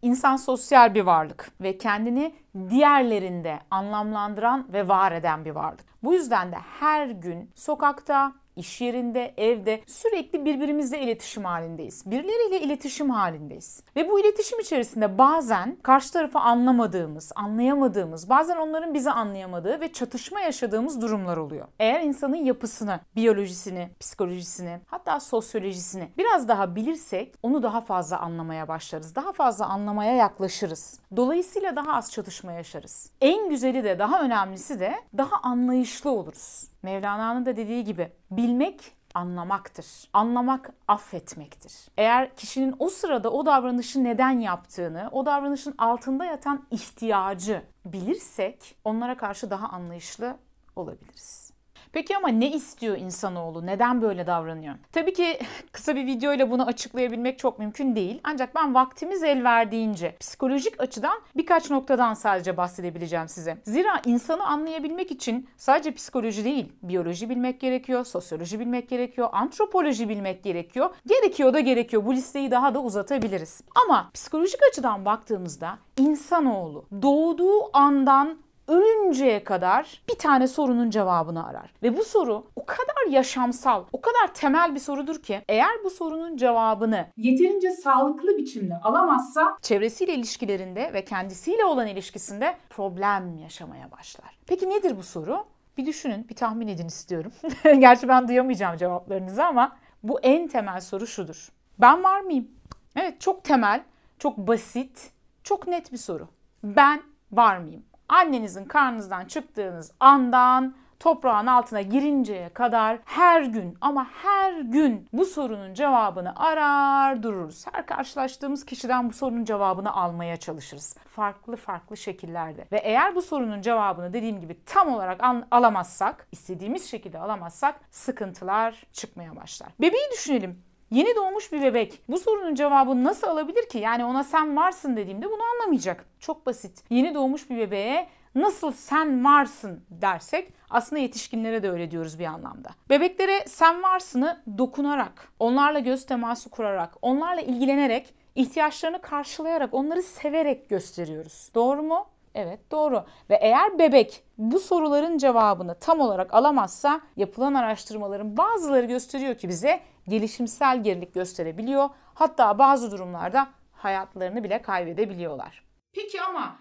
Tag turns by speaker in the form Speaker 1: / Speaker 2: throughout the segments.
Speaker 1: İnsan sosyal bir varlık ve kendini diğerlerinde anlamlandıran ve var eden bir varlık. Bu yüzden de her gün sokakta, İş yerinde, evde sürekli birbirimizle iletişim halindeyiz. Birileriyle iletişim halindeyiz. Ve bu iletişim içerisinde bazen karşı tarafı anlamadığımız, anlayamadığımız, bazen onların bizi anlayamadığı ve çatışma yaşadığımız durumlar oluyor. Eğer insanın yapısını, biyolojisini, psikolojisini, hatta sosyolojisini biraz daha bilirsek onu daha fazla anlamaya başlarız. Daha fazla anlamaya yaklaşırız. Dolayısıyla daha az çatışma yaşarız. En güzeli de, daha önemlisi de daha anlayışlı oluruz. Mevlana'nın da dediği gibi bilmek anlamaktır. Anlamak affetmektir. Eğer kişinin o sırada o davranışı neden yaptığını, o davranışın altında yatan ihtiyacı bilirsek onlara karşı daha anlayışlı olabiliriz. Peki ama ne istiyor insanoğlu? Neden böyle davranıyor? Tabii ki kısa bir videoyla bunu açıklayabilmek çok mümkün değil. Ancak ben vaktimiz el verdiğince psikolojik açıdan birkaç noktadan sadece bahsedebileceğim size. Zira insanı anlayabilmek için sadece psikoloji değil, biyoloji bilmek gerekiyor, sosyoloji bilmek gerekiyor, antropoloji bilmek gerekiyor. Gerekiyor da gerekiyor. Bu listeyi daha da uzatabiliriz. Ama psikolojik açıdan baktığımızda insanoğlu doğduğu andan ölünceye kadar bir tane sorunun cevabını arar. Ve bu soru o kadar yaşamsal, o kadar temel bir sorudur ki eğer bu sorunun cevabını yeterince sağlıklı biçimde alamazsa çevresiyle ilişkilerinde ve kendisiyle olan ilişkisinde problem yaşamaya başlar. Peki nedir bu soru? Bir düşünün, bir tahmin edin istiyorum. Gerçi ben duyamayacağım cevaplarınızı ama bu en temel soru şudur. Ben var mıyım? Evet, çok temel, çok basit, çok net bir soru. Ben var mıyım? Annenizin karnınızdan çıktığınız andan toprağın altına girinceye kadar her gün ama her gün bu sorunun cevabını arar dururuz. Her karşılaştığımız kişiden bu sorunun cevabını almaya çalışırız. Farklı farklı şekillerde. Ve eğer bu sorunun cevabını dediğim gibi tam olarak alamazsak, istediğimiz şekilde alamazsak sıkıntılar çıkmaya başlar. Bebeği düşünelim. Yeni doğmuş bir bebek bu sorunun cevabını nasıl alabilir ki? Yani ona sen varsın dediğimde bunu anlamayacak. Çok basit. Yeni doğmuş bir bebeğe nasıl sen varsın dersek aslında yetişkinlere de öyle diyoruz bir anlamda. Bebeklere sen varsını dokunarak, onlarla göz teması kurarak, onlarla ilgilenerek, ihtiyaçlarını karşılayarak, onları severek gösteriyoruz. Doğru mu? Evet, doğru. Ve eğer bebek bu soruların cevabını tam olarak alamazsa yapılan araştırmaların bazıları gösteriyor ki bize gelişimsel gerilik gösterebiliyor. Hatta bazı durumlarda hayatlarını bile kaybedebiliyorlar. Peki ama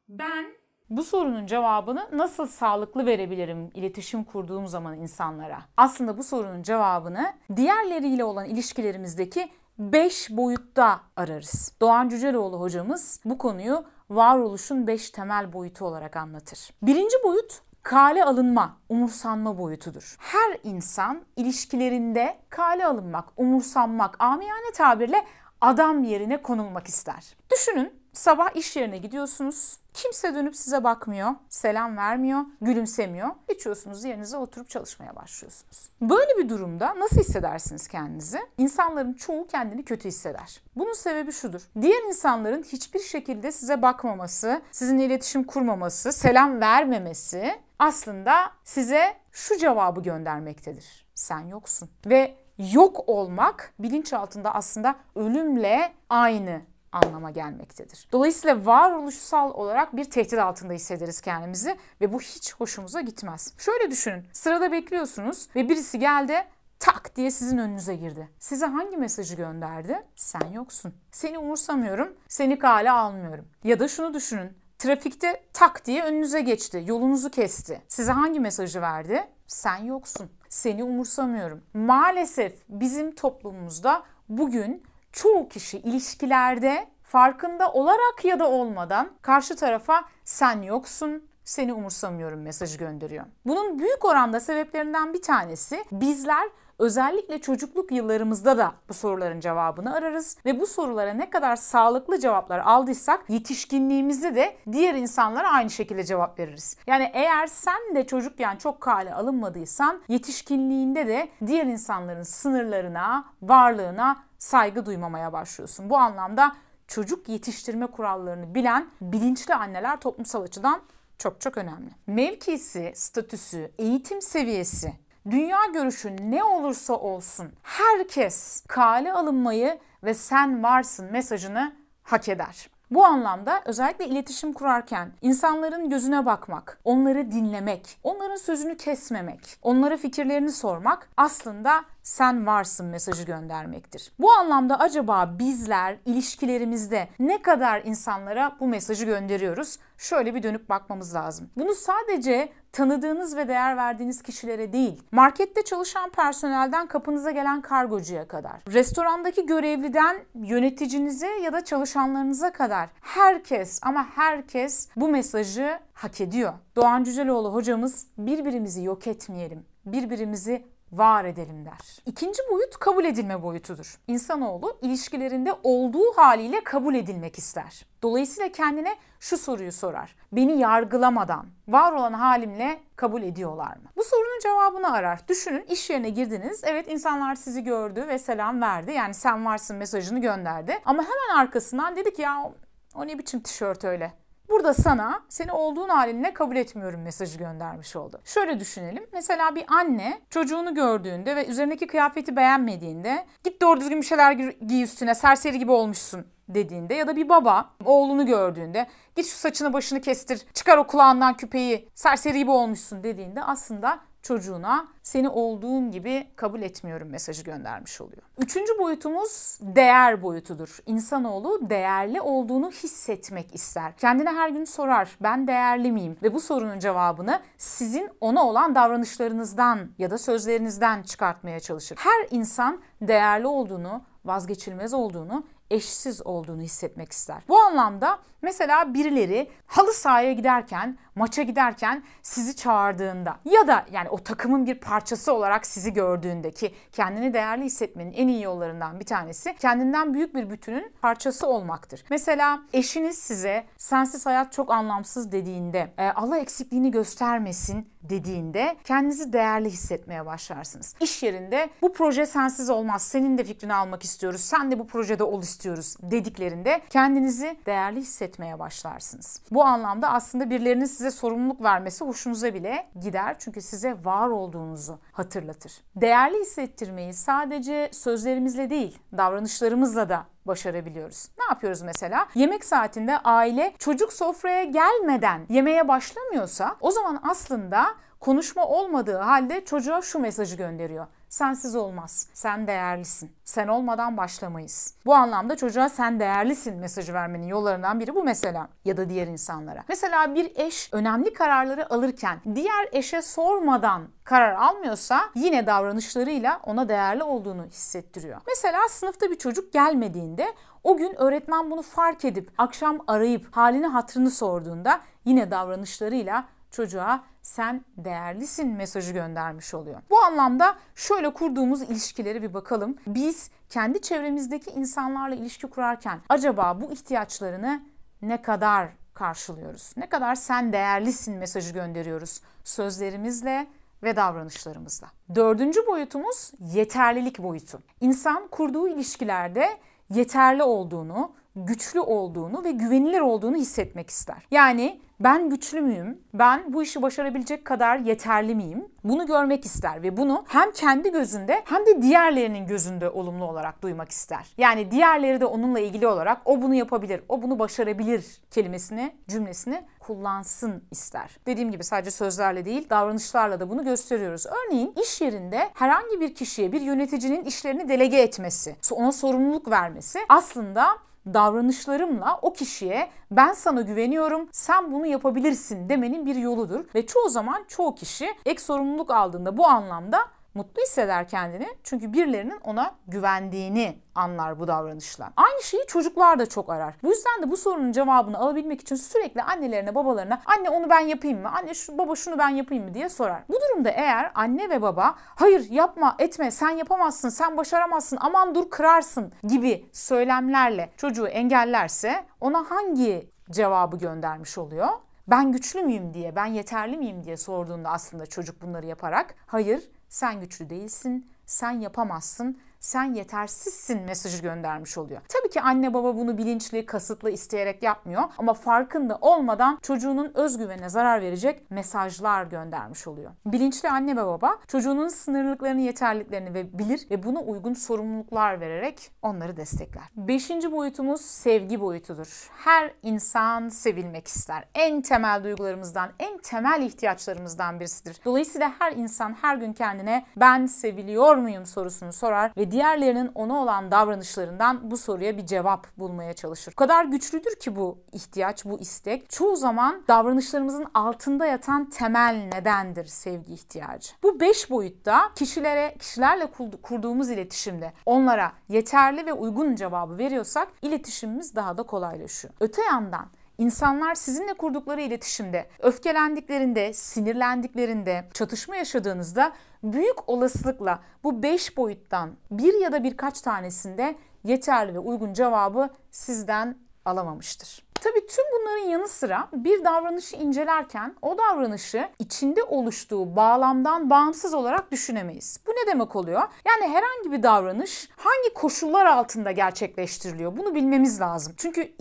Speaker 1: ben bu sorunun cevabını nasıl sağlıklı verebilirim iletişim kurduğum zaman insanlara? Aslında bu sorunun cevabını diğerleriyle olan ilişkilerimizdeki 5 boyutta ararız. Doğan Cüceloğlu hocamız bu konuyu varoluşun 5 temel boyutu olarak anlatır. Birinci boyut kale alınma, umursanma boyutudur. Her insan ilişkilerinde kale alınmak, umursanmak, amiyane tabirle adam yerine konulmak ister. Düşünün, sabah iş yerine gidiyorsunuz, kimse dönüp size bakmıyor, selam vermiyor, gülümsemiyor. Geçiyorsunuz, yerinize oturup çalışmaya başlıyorsunuz. Böyle bir durumda nasıl hissedersiniz kendinizi? İnsanların çoğu kendini kötü hisseder. Bunun sebebi şudur. Diğer insanların hiçbir şekilde size bakmaması, sizinle iletişim kurmaması, selam vermemesi aslında size şu cevabı göndermektedir. Sen yoksun. Ve yok olmak bilinçaltında aslında ölümle aynı anlama gelmektedir. Dolayısıyla varoluşsal olarak bir tehdit altında hissederiz kendimizi ve bu hiç hoşumuza gitmez. Şöyle düşünün, sırada bekliyorsunuz ve birisi geldi, tak diye sizin önünüze girdi. Size hangi mesajı gönderdi? Sen yoksun. Seni umursamıyorum, seni kale almıyorum. Ya da şunu düşünün, trafikte tak diye önünüze geçti, yolunuzu kesti. Size hangi mesajı verdi? Sen yoksun, seni umursamıyorum. Maalesef bizim toplumumuzda bugün çoğu kişi ilişkilerde farkında olarak ya da olmadan karşı tarafa sen yoksun, seni umursamıyorum mesajı gönderiyor. Bunun büyük oranda sebeplerinden bir tanesi bizler özellikle çocukluk yıllarımızda da bu soruların cevabını ararız ve bu sorulara ne kadar sağlıklı cevaplar aldıysak yetişkinliğimizde de diğer insanlara aynı şekilde cevap veririz. Yani eğer sen de çocukken çok kale alınmadıysan yetişkinliğinde de diğer insanların sınırlarına, varlığına saygı duymamaya başlıyorsun. Bu anlamda çocuk yetiştirme kurallarını bilen bilinçli anneler toplumsal açıdan çok çok önemli. Mevkisi, statüsü, eğitim seviyesi, dünya görüşü ne olursa olsun herkes kale alınmayı ve sen varsın mesajını hak eder. Bu anlamda özellikle iletişim kurarken insanların gözüne bakmak, onları dinlemek, onların sözünü kesmemek, onlara fikirlerini sormak aslında sen varsın mesajı göndermektir. Bu anlamda acaba bizler ilişkilerimizde ne kadar insanlara bu mesajı gönderiyoruz? Şöyle bir dönüp bakmamız lazım. Bunu sadece tanıdığınız ve değer verdiğiniz kişilere değil, markette çalışan personelden kapınıza gelen kargocuya kadar, restorandaki görevliden yöneticinize ya da çalışanlarınıza kadar herkes ama herkes bu mesajı hak ediyor. Doğan Cüceloğlu hocamız birbirimizi yok etmeyelim, birbirimizi var edelim der. İkinci boyut kabul edilme boyutudur. İnsanoğlu ilişkilerinde olduğu haliyle kabul edilmek ister. Dolayısıyla kendine şu soruyu sorar. Beni yargılamadan var olan halimle kabul ediyorlar mı? Bu sorunun cevabını arar. Düşünün, iş yerine girdiniz. Evet, insanlar sizi gördü ve selam verdi. Yani sen varsın mesajını gönderdi. Ama hemen arkasından dedi ki ya o ne biçim tişört öyle? Burada sana seni olduğun halinle kabul etmiyorum mesajı göndermiş oldu. Şöyle düşünelim. Mesela bir anne çocuğunu gördüğünde ve üzerindeki kıyafeti beğenmediğinde git doğru düzgün bir şeyler giy üstüne, serseri gibi olmuşsun dediğinde ya da bir baba oğlunu gördüğünde git şu saçını başını kestir, çıkar o kulağından küpeyi, serseri gibi olmuşsun dediğinde aslında çocuğuna seni olduğun gibi kabul etmiyorum mesajı göndermiş oluyor. Üçüncü boyutumuz değer boyutudur. İnsanoğlu değerli olduğunu hissetmek ister. Kendine her gün sorar, ben değerli miyim? Ve bu sorunun cevabını sizin ona olan davranışlarınızdan ya da sözlerinizden çıkartmaya çalışır. Her insan değerli olduğunu, vazgeçilmez olduğunu, eşsiz olduğunu hissetmek ister. Bu anlamda mesela birileri halı sahaya giderken, maça giderken sizi çağırdığında ya da yani o takımın bir parçası olarak sizi gördüğünde, ki kendini değerli hissetmenin en iyi yollarından bir tanesi kendinden büyük bir bütünün parçası olmaktır. Mesela eşiniz size sensiz hayat çok anlamsız dediğinde, Allah eksikliğini göstermesin dediğinde kendinizi değerli hissetmeye başlarsınız. İş yerinde bu proje sensiz olmaz, senin de fikrini almak istiyoruz, sen de bu projede ol istiyoruz dediklerinde kendinizi değerli hissetmeye başlarsınız. Bu anlamda aslında birilerinin size sorumluluk vermesi hoşunuza bile gider, çünkü size var olduğunuzu hatırlatır. Değerli hissettirmeyi sadece sözlerimizle değil, davranışlarımızla da başarabiliyoruz. Ne yapıyoruz mesela? Yemek saatinde aile çocuk sofraya gelmeden yemeğe başlamıyorsa o zaman aslında konuşma olmadığı halde çocuğa şu mesajı gönderiyor. Sensiz olmaz. Sen değerlisin. Sen olmadan başlamayız. Bu anlamda çocuğa sen değerlisin mesajı vermenin yollarından biri bu mesela. Ya da diğer insanlara. Mesela bir eş önemli kararları alırken diğer eşe sormadan karar almıyorsa yine davranışlarıyla ona değerli olduğunu hissettiriyor. Mesela sınıfta bir çocuk gelmediğinde o gün öğretmen bunu fark edip akşam arayıp halini hatırını sorduğunda yine davranışlarıyla çocuğa sen değerlisin mesajı göndermiş oluyor. Bu anlamda şöyle kurduğumuz ilişkileri bir bakalım. Biz kendi çevremizdeki insanlarla ilişki kurarken acaba bu ihtiyaçlarını ne kadar karşılıyoruz? Ne kadar sen değerlisin mesajı gönderiyoruz sözlerimizle ve davranışlarımızla. Dördüncü boyutumuz yeterlilik boyutu. İnsan kurduğu ilişkilerde yeterli olduğunu, güçlü olduğunu ve güvenilir olduğunu hissetmek ister. Yani ben güçlü müyüm? Ben bu işi başarabilecek kadar yeterli miyim? Bunu görmek ister ve bunu hem kendi gözünde hem de diğerlerinin gözünde olumlu olarak duymak ister. Yani diğerleri de onunla ilgili olarak o bunu yapabilir, o bunu başarabilir kelimesini, cümlesini kullansın ister. Dediğim gibi sadece sözlerle değil, davranışlarla da bunu gösteriyoruz. Örneğin iş yerinde herhangi bir kişiye, bir yöneticinin işlerini delege etmesi, ona sorumluluk vermesi aslında davranışlarımla o kişiye ben sana güveniyorum, sen bunu yapabilirsin demenin bir yoludur. Ve çoğu zaman çoğu kişi ek sorumluluk aldığında bu anlamda mutlu hisseder kendini. Çünkü birilerinin ona güvendiğini anlar bu davranışla. Aynı şeyi çocuklar da çok arar. Bu yüzden de bu sorunun cevabını alabilmek için sürekli annelerine, babalarına anne onu ben yapayım mı? Anne baba şunu ben yapayım mı diye sorar. Bu durumda eğer anne ve baba hayır yapma etme sen yapamazsın sen başaramazsın aman dur kırarsın gibi söylemlerle çocuğu engellerse ona hangi cevabı göndermiş oluyor? Ben güçlü müyüm diye, ben yeterli miyim diye sorduğunda aslında çocuk bunları yaparak hayır sen güçlü değilsin, sen yapamazsın, sen yetersizsin mesajı göndermiş oluyor. Tabii ki anne baba bunu bilinçli, kasıtlı, isteyerek yapmıyor ama farkında olmadan çocuğunun özgüvenine zarar verecek mesajlar göndermiş oluyor. Bilinçli anne ve baba çocuğunun sınırlılıklarını, yeterliliklerini bilir ve buna uygun sorumluluklar vererek onları destekler. 5. boyutumuz sevgi boyutudur. Her insan sevilmek ister. En temel duygularımızdan, en temel ihtiyaçlarımızdan birisidir. Dolayısıyla her insan her gün kendine ben seviliyor muyum sorusunu sorar ve diğerlerinin ona olan davranışlarından bu soruya bir cevap bulmaya çalışır. O kadar güçlüdür ki bu ihtiyaç, bu istek. Çoğu zaman davranışlarımızın altında yatan temel nedendir sevgi ihtiyacı. Bu 5 boyutta kişilerle kurduğumuz iletişimde onlara yeterli ve uygun cevabı veriyorsak iletişimimiz daha da kolaylaşıyor. Öte yandan İnsanlar sizinle kurdukları iletişimde, öfkelendiklerinde, sinirlendiklerinde, çatışma yaşadığınızda büyük olasılıkla bu 5 boyuttan bir ya da birkaç tanesinde yeterli ve uygun cevabı sizden alamamıştır. Tabii tüm bunların yanı sıra bir davranışı incelerken o davranışı içinde oluştuğu bağlamdan bağımsız olarak düşünemeyiz. Bu ne demek oluyor? Yani herhangi bir davranış hangi koşullar altında gerçekleştiriliyor? Bunu bilmemiz lazım. Çünkü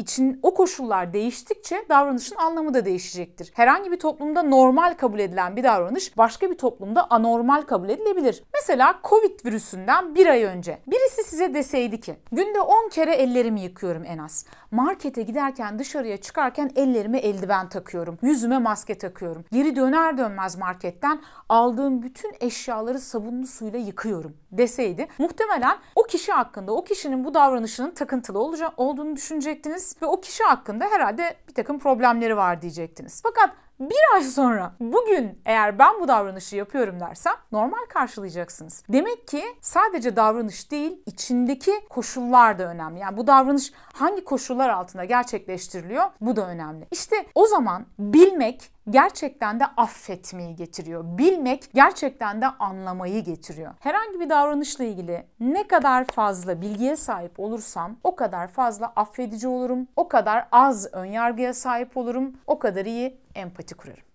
Speaker 1: o koşullar değiştikçe davranışın anlamı da değişecektir. Herhangi bir toplumda normal kabul edilen bir davranış başka bir toplumda anormal kabul edilebilir. Mesela Covid virüsünden bir ay önce birisi size deseydi ki günde 10 kere ellerimi yıkıyorum en az. Markete giderken dışarıya çıkarken ellerime eldiven takıyorum. Yüzüme maske takıyorum. Geri döner dönmez marketten aldığım bütün eşyaları sabunlu suyla yıkıyorum deseydi muhtemelen o kişi hakkında, o kişinin bu davranışının takıntılı olduğunu düşünecektiniz ve o kişi hakkında herhalde bir takım problemleri var diyecektiniz. Fakat bir ay sonra bugün eğer ben bu davranışı yapıyorum dersem normal karşılayacaksınız. Demek ki sadece davranış değil, içindeki koşullar da önemli. Yani bu davranış hangi koşullar altında gerçekleştiriliyor? Bu da önemli. İşte o zaman bilmek gerçekten de affetmeyi getiriyor. Bilmek gerçekten de anlamayı getiriyor. Herhangi bir davranışla ilgili ne kadar fazla bilgiye sahip olursam o kadar fazla affedici olurum, o kadar az önyargıya sahip olurum, o kadar iyi empati kurarım.